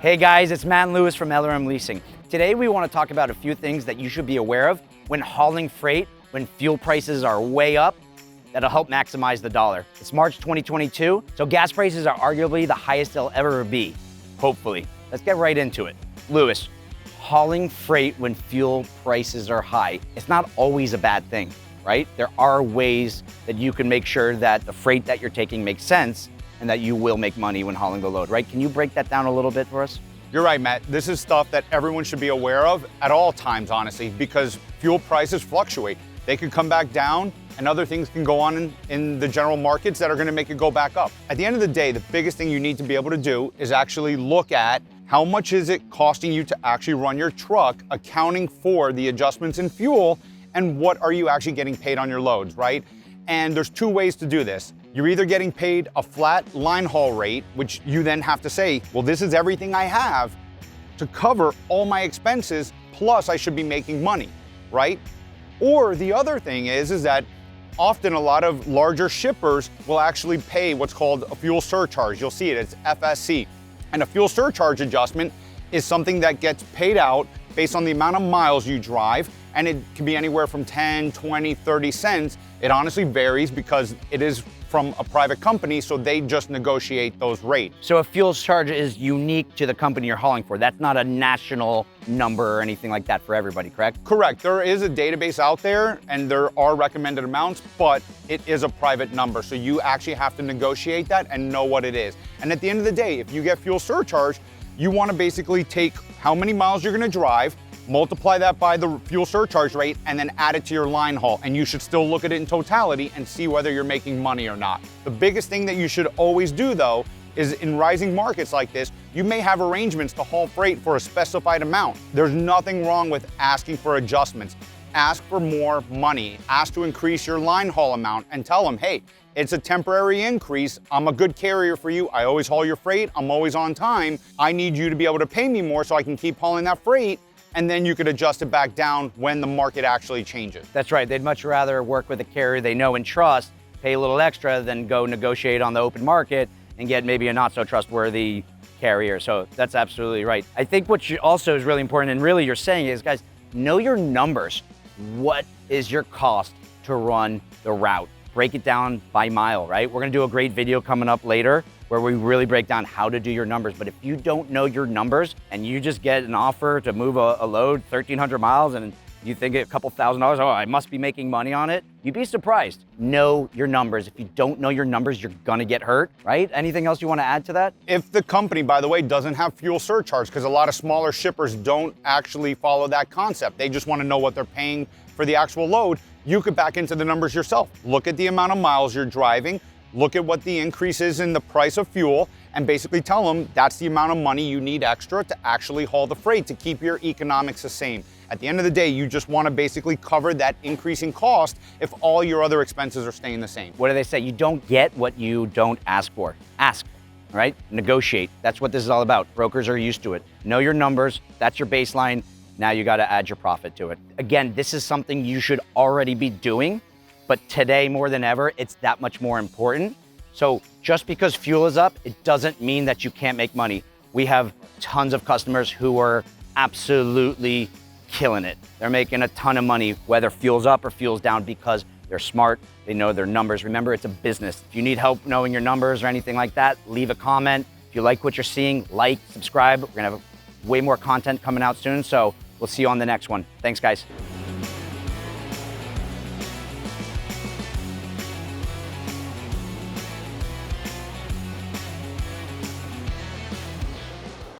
Hey guys, it's Matt and Louis from LRM Leasing. Today we want to talk about a few things that you should be aware of when hauling freight, when fuel prices are way up, that'll help maximize the dollar. It's March 2022, so gas prices are arguably the highest they'll ever be, hopefully. Let's get right into it. Louis, hauling freight when fuel prices are high, it's not always a bad thing, right? There are ways that you can make sure that the freight that you're taking makes sense and that you will make money when hauling the load, right? Can you break that down a little bit for us? You're right, Matt. This is stuff that everyone should be aware of at all times, honestly, because fuel prices fluctuate. They could come back down and other things can go on in the general markets that are gonna make it go back up. At the end of the day, the biggest thing you need to be able to do is actually look at how much is it costing you to actually run your truck, accounting for the adjustments in fuel, and what are you actually getting paid on your loads, right? And there's two ways to do this. You're either getting paid a flat line haul rate, which you then have to say, well, this is everything I have to cover all my expenses, plus I should be making money, right? Or the other thing is that often a lot of larger shippers will actually pay what's called a fuel surcharge. You'll see it, it's FSC. And a fuel surcharge adjustment is something that gets paid out based on the amount of miles you drive, and it can be anywhere from 10, 20, 30 cents. It honestly varies because it is from a private company, so they just negotiate those rates. So a fuel charge is unique to the company you're hauling for. That's not a national number or anything like that for everybody, correct? Correct. There is a database out there and there are recommended amounts, but it is a private number. So you actually have to negotiate that and know what it is. And at the end of the day, if you get fuel surcharge, you want to basically take how many miles you're going to drive, multiply that by the fuel surcharge rate, and then add it to your line haul. And you should still look at it in totality and see whether you're making money or not. The biggest thing that you should always do though, is in rising markets like this, you may have arrangements to haul freight for a specified amount. There's nothing wrong with asking for adjustments. Ask for more money. Ask to increase your line haul amount and tell them, hey, it's a temporary increase. I'm a good carrier for you. I always haul your freight. I'm always on time. I need you to be able to pay me more so I can keep hauling that freight. And then you could adjust it back down when the market actually changes. That's right. They'd much rather work with a carrier they know and trust, pay a little extra than go negotiate on the open market and get maybe a not so trustworthy carrier. So that's absolutely right. I think what also is really important, and really you're saying is, guys, know your numbers. What is your cost to run the route? Break it down by mile, right? We're gonna do a great video coming up later where we really break down how to do your numbers. But if you don't know your numbers and you just get an offer to move a load 1,300 miles and you think a couple $1,000, oh, I must be making money on it, you'd be surprised. Know your numbers. If you don't know your numbers, you're gonna get hurt, right? Anything else you wanna add to that? If the company, by the way, doesn't have fuel surcharge, because a lot of smaller shippers don't actually follow that concept. They just wanna know what they're paying for the actual load. You could back into the numbers yourself. Look at the amount of miles you're driving, look at what the increase is in the price of fuel, and basically tell them that's the amount of money you need extra to actually haul the freight to keep your economics the same. At the end of the day, you just want to basically cover that increasing cost if all your other expenses are staying the same. What do they say? You don't get what you don't ask for. Ask, right? Negotiate. That's what this is all about. Brokers are used to it. Know your numbers. That's your baseline. Now you got to add your profit to it. Again, this is something you should already be doing, but today more than ever, it's that much more important. So just because fuel is up, it doesn't mean that you can't make money. We have tons of customers who are absolutely killing it. They're making a ton of money, whether fuel's up or fuel's down, because they're smart, they know their numbers. Remember, it's a business. If you need help knowing your numbers or anything like that, leave a comment. If you like what you're seeing, like, subscribe. We're gonna have way more content coming out soon, so we'll see you on the next one. Thanks, guys.